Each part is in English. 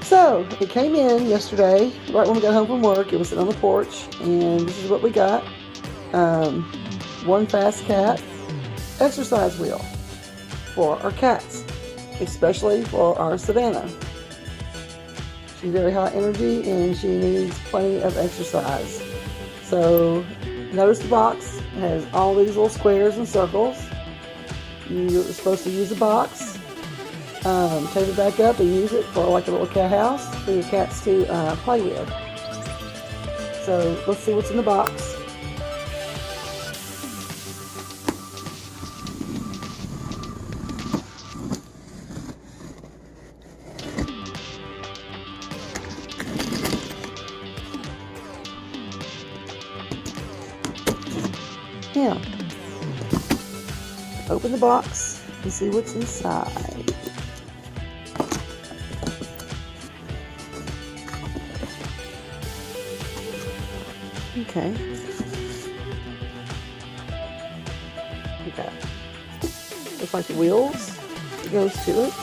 So, it came in yesterday, right when we got home from work. It was sitting on the porch, and this is what we got. One Fast Cat exercise wheel for our cats, especially for our Savannah. She's very high energy and she needs plenty of exercise. So, notice the box has all these little squares and circles. You're supposed to use the box, tape it back up and use it for like a little cat house for your cats to play with. So let's see what's in the box. Now, open the box and see what's inside. Okay. Okay. Looks like the wheels. It goes to it.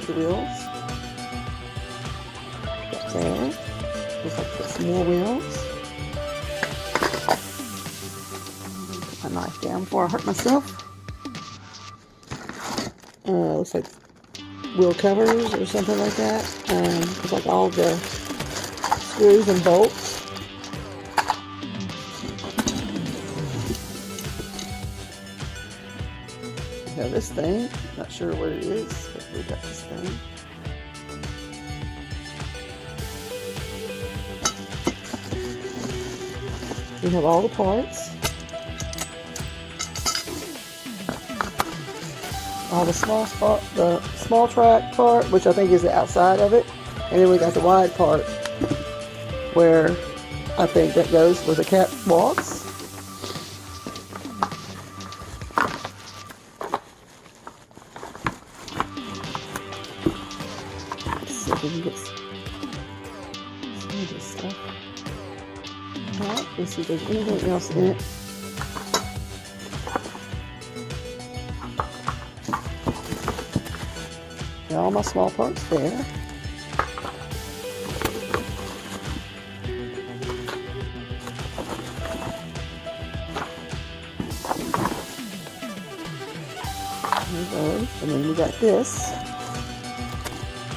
To the wheels. Got there. Looks like put some more wheels. Put my knife down before I hurt myself. Looks like wheel covers or something like that. Looks like all the screws and bolts. We have this thing, not sure what it is, but we got this thing. We have all the parts. All the small track part, which I think is the outside of it. And then we got the wide part where I think that goes where the cat walks. Let's see if we can get some of this stuff out. Let's see if there's anything else in it. Got all my small parts there. And then we got this.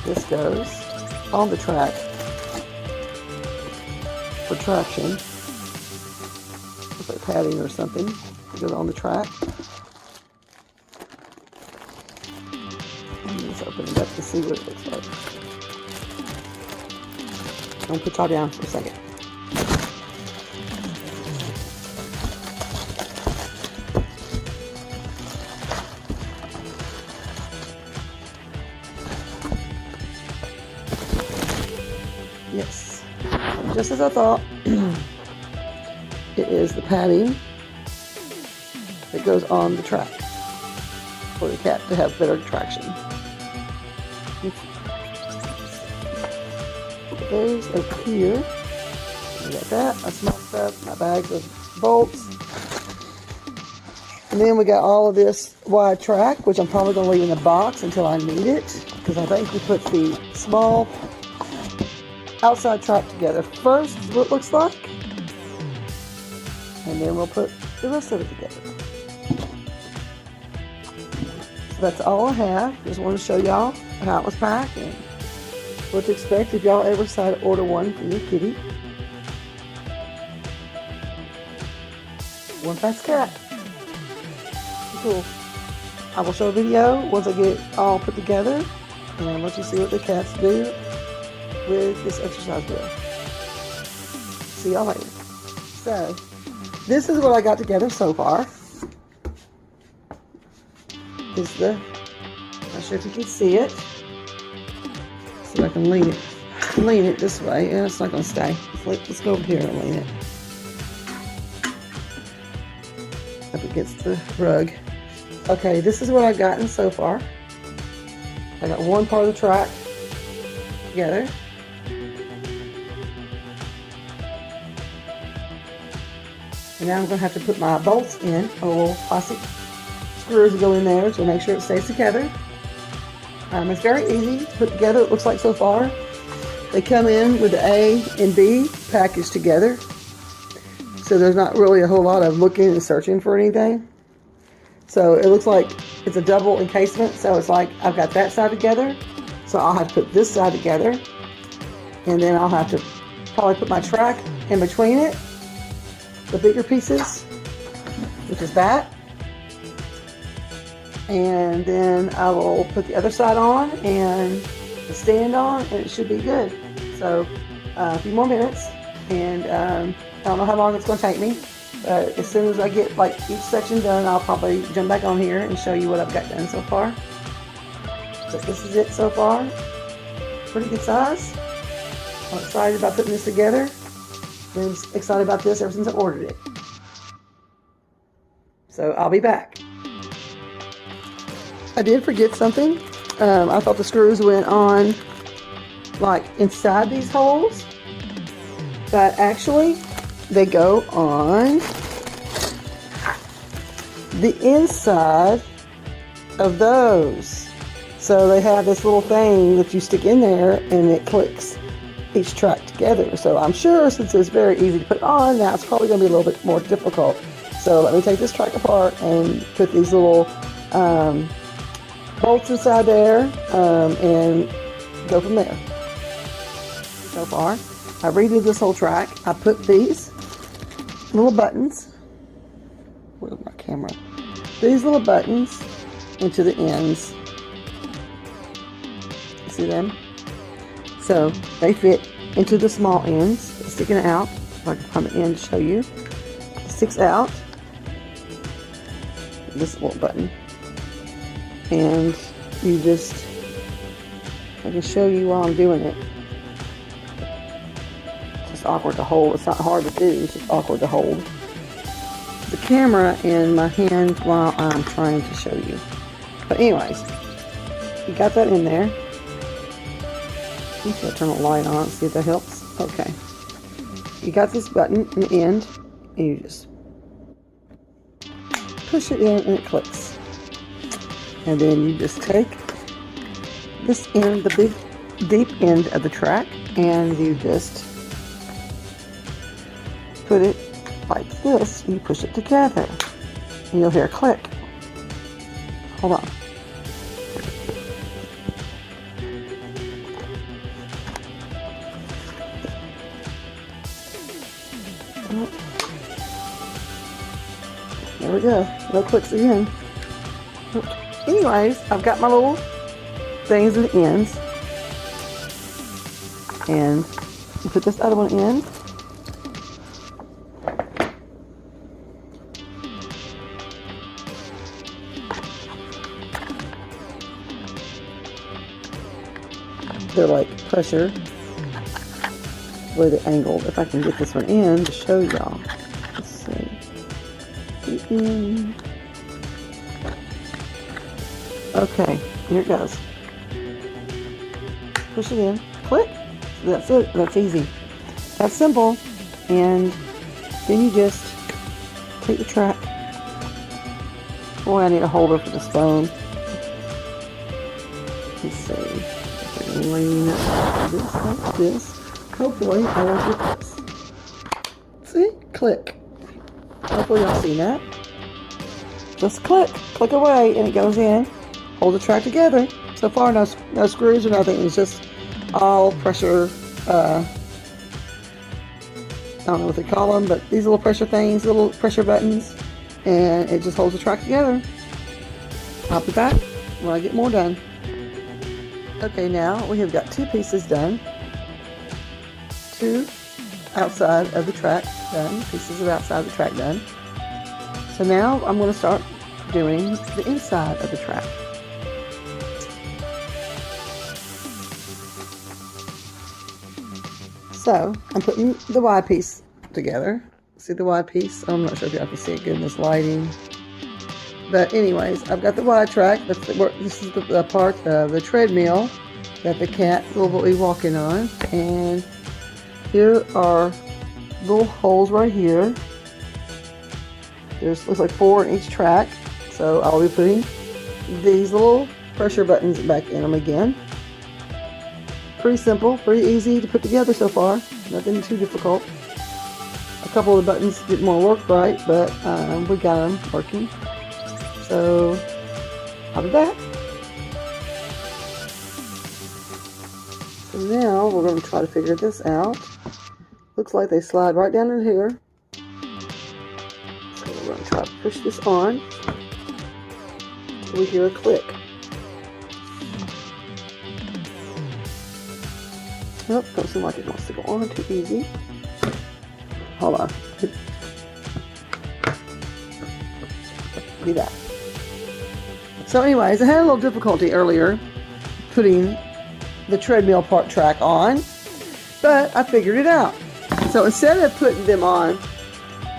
This goes on the track for traction. Looks like padding or something. It goes on the track. And let's open it up to see what it looks like. I'm gonna put y'all down for a second. Yes, just as I thought. It is the padding that goes on the track for the cat to have better traction. Put those over here. We got that, my small stuff, my bags of bolts. And then we got all of this wide track, which I'm probably going to leave in the box until I need it, because I think we put the small outside track together first, is what it looks like, and then we'll put the rest of it together. So that's all I have. Just wanted to show y'all how it was packed and what to expect if y'all ever decide to order one for your kitty. One Fast Cat. Cool. I will show a video once I get it all put together and let you see what the cats do with this exercise wheel. See y'all later. So, this is what I got together so far. Not sure if you can see it. See if I can lean it this way. Yeah, it's not going to stay. Let's go over here and lean it up against the rug. Okay, this is what I've gotten so far. I got one part of the track together. And now I'm going to have to put my bolts in, a little plastic screws to go in there to make sure it stays together. It's very easy to put together, it looks like so far. They come in with the A and B packaged together. So there's not really a whole lot of looking and searching for anything. So it looks like it's a double encasement. So it's like I've got that side together. So I'll have to put this side together. And then I'll have to probably put my track in between it. The bigger pieces, which is that. And then I will put the other side on and the stand on, and it should be good. So a few more minutes, and I don't know how long it's going to take me, but as soon as I get like each section done, I'll probably jump back on here and show you what I've got done so far. So this is it so far. Pretty good size. I'm excited about putting this together. Been excited about this ever since I ordered it. So I'll be back. I did forget something. I thought the screws went on like inside these holes, but actually they go on the inside of those. So they have this little thing that you stick in there and it clicks each track together. So I'm sure since it's very easy to put on, now it's probably going to be a little bit more difficult. So let me take this track apart and put these little bolts inside there and go from there. So far, I redid this whole track. I put these little buttons, where's my camera? These little buttons into the ends. See them? So they fit into the small ends, sticking out. If I can find the end to show you. It sticks out. This little button. And you just, I can show you while I'm doing it. It's just awkward to hold. It's not hard to do, it's just awkward to hold the camera in my hand while I'm trying to show you. But anyways, you got that in there. I'll turn the light on, see if that helps. Okay. You got this button in the end, and you just push it in and it clicks. And then you just take this end, the big deep end of the track, and you just put it like this, and you push it together. And you'll hear a click. Hold on. There we go. No clicks again. Anyways, I've got my little things at the ends. And you put this other one in. They're like pressure. Where they're angled. If I can get this one in to show y'all. Let's see. Get in. Okay, here it goes. Push it in. Click. That's it. That's easy. That's simple. And then you just take the track. Boy, I need a holder for this phone. Let's see. If I can lean this like this. Hopefully, I won't get this. See? Click. Hopefully, y'all see that. Just click. Click away, and it goes in. Hold the track together. So far, no screws or nothing. It's just all pressure. I don't know what they call them, but these little pressure things, little pressure buttons, and it just holds the track together. I'll be back when I get more done. Okay, now we have got two pieces done. Two outside of the track done. Pieces of outside of the track done. So now I'm going to start doing the inside of the track. So I'm putting the wide piece together. See the wide piece? I'm not sure if y'all can see it good in this lighting. But anyways, I've got the wide track. This is the part of the treadmill that the cat will be walking on. And here are little holes right here. There's looks like 4 in each track. So I'll be putting these little pressure buttons back in them again. Pretty simple, pretty easy to put together so far. Nothing too difficult. A couple of the buttons didn't want to work right, but we got them working. So I'll be back. So now we're going to try to figure this out. Looks like they slide right down in here. So we're going to try to push this on until we hear a click. Nope, don't seem like it wants to go on too easy. Hold on. Be back. So anyways, I had a little difficulty earlier putting the treadmill part track on, but I figured it out. So instead of putting them on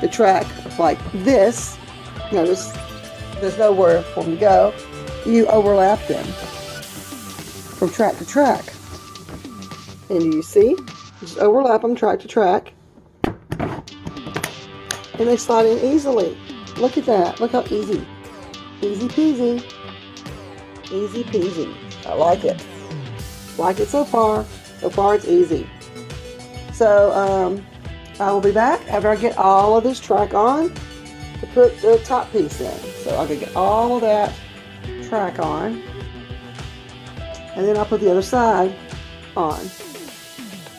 the track like this, notice there's nowhere for them to go, you overlap them from track to track. And you see, just overlap them track to track, and they slide in easily. Look at that. Look how easy. Easy peasy. Easy peasy. I like it. Like it so far. So far it's easy. So I will be back after I get all of this track on to put the top piece in. So I can get all of that track on, and then I'll put the other side on.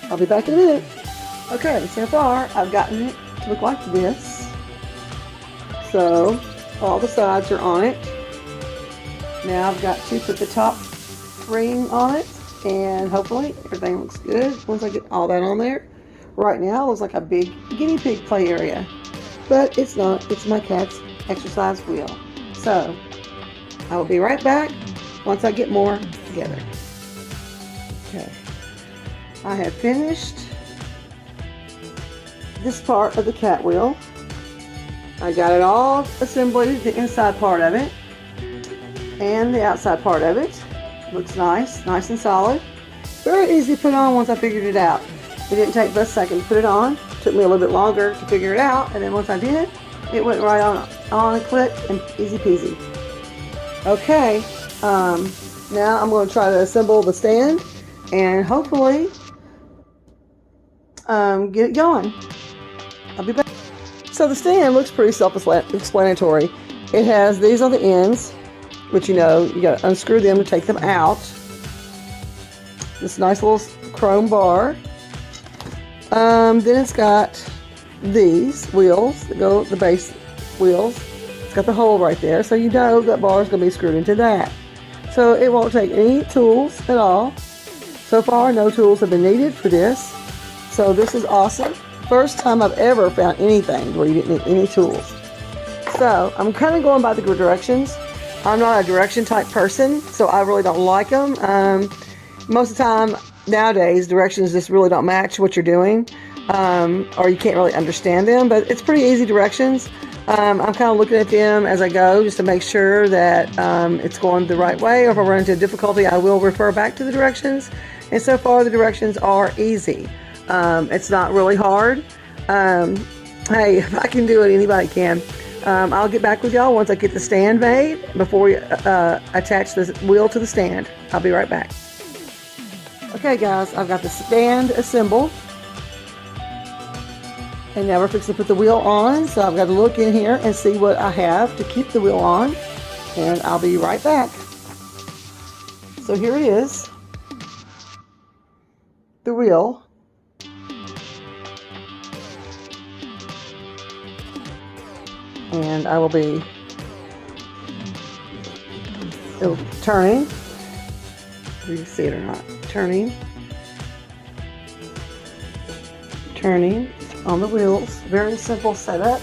I'll be back in a minute. Okay, so far I've gotten it to look like this. So all the sides are on it. Now I've got to put the top ring on it, and hopefully everything looks good once I get all that on there. Right now it looks like a big guinea pig play area, but it's not. It's my cat's exercise wheel. So I will be right back once I get more together. Okay. I have finished this part of the cat wheel. I got it all assembled, the inside part of it and the outside part of it. Looks nice and solid. Very easy to put on once I figured it out. It didn't take but a second to put it on. It took me a little bit longer to figure it out, and then once I did, it went right on and clicked and easy peasy. Okay, now I'm going to try to assemble the stand and hopefully get it going. I'll be back. So the stand looks pretty self-explanatory. It has these on the ends, which you got to unscrew them to take them out. This nice little chrome bar. Then it's got these wheels that go, the base wheels. It's got the hole right there, so you know that bar is going to be screwed into that. So it won't take any tools at all. So far, no tools have been needed for this. So this is awesome. First time I've ever found anything where you didn't need any tools. So I'm kind of going by the directions. I'm not a direction type person, so I really don't like them. Most of the time nowadays, directions just really don't match what you're doing, or you can't really understand them, but it's pretty easy directions. I'm kind of looking at them as I go just to make sure that it's going the right way, or if I run into difficulty, I will refer back to the directions. And so far, the directions are easy. It's not really hard. Hey, if I can do it, anybody can. I'll get back with y'all once I get the stand made before we attach the wheel to the stand. I'll be right back. Okay guys, I've got the stand assembled. And now we're fixing to put the wheel on. So I've got to look in here and see what I have to keep the wheel on. And I'll be right back. So here it is. The wheel. And I will be turning. You can see it or not. Turning on the wheels. Very simple setup.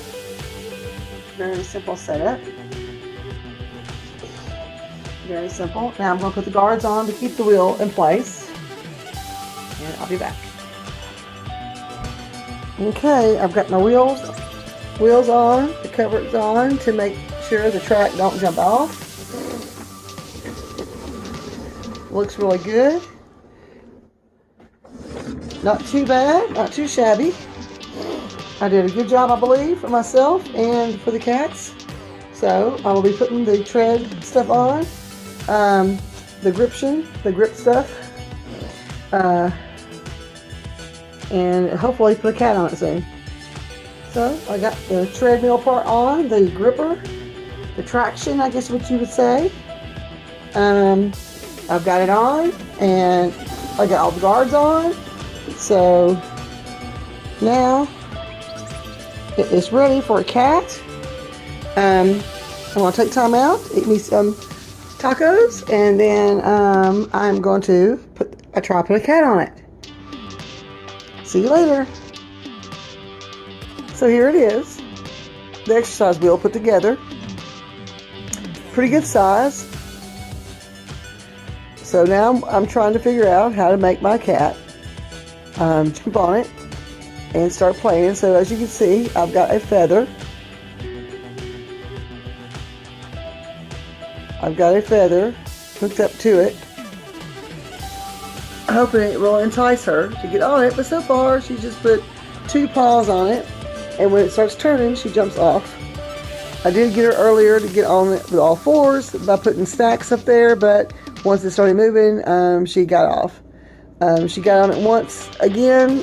Very simple setup. Very simple. Now I'm going to put the guards on to keep the wheel in place. And I'll be back. Okay, I've got my wheels on, the covers on to make sure the track don't jump off. Looks really good. Not too bad, not too shabby. I did a good job, I believe, for myself and for the cats. So I will be putting the tread stuff on. the grip stuff, and hopefully put a cat on it soon. So I got the treadmill part on, the gripper, the traction, I guess what you would say. I've got it on, and I got all the guards on. So now it is ready for a cat. I'm going to take time out, eat me some tacos, and then I'm going to try to put a cat on it. See you later. So here it is, the exercise wheel put together. Pretty good size. So now I'm trying to figure out how to make my cat jump on it and start playing. So as you can see, I've got a feather. I've got a feather hooked up to it, hoping it will entice her to get on it, but so far she's just put 2 paws on it, and when it starts turning, she jumps off. I did get her earlier to get on it with all 4s by putting stacks up there, but once it started moving, she got off. She got on it once again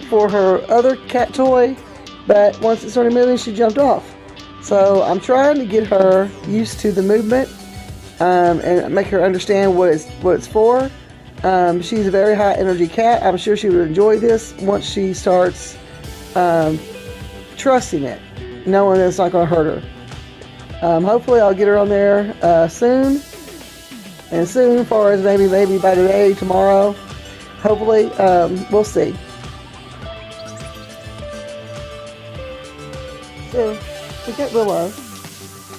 for her other cat toy, but once it started moving, she jumped off. So I'm trying to get her used to the movement and make her understand what it's for. She's a very high energy cat. I'm sure she would enjoy this once she starts trusting it, knowing that it's not going to hurt her. Hopefully I'll get her on there soon. And soon, as far as maybe by today, tomorrow, hopefully, we'll see. So we got Willow,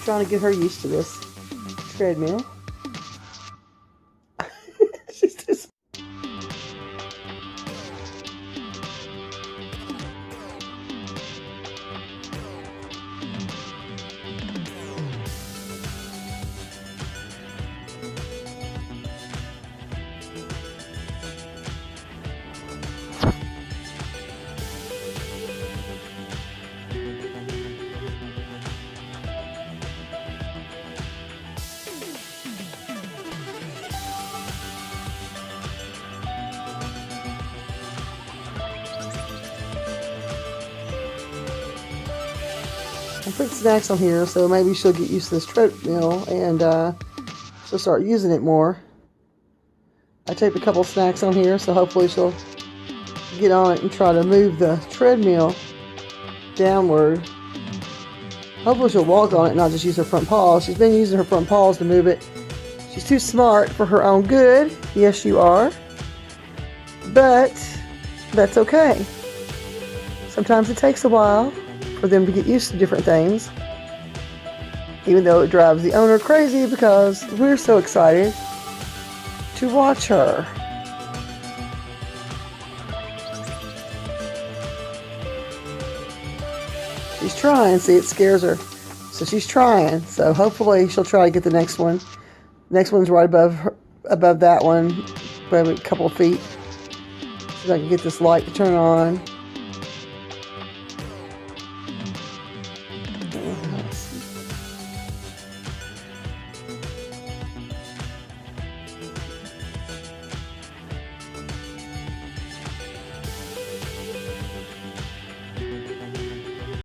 trying to get her used to this treadmill. She's just... I put snacks on here, so maybe she'll get used to this treadmill and she'll start using it more. I taped a couple snacks on here, so hopefully she'll get on it and try to move the treadmill downward. Hopefully she'll walk on it and not just use her front paws. She's been using her front paws to move it. She's too smart for her own good. Yes, you are. But that's okay. Sometimes it takes a while for them to get used to different things, even though it drives the owner crazy because we're so excited to watch her. She's trying. See, it scares her, so she's trying. So hopefully she'll try to get the next one. Next one's right above that one, probably a couple of feet. See if I can get this light to turn on.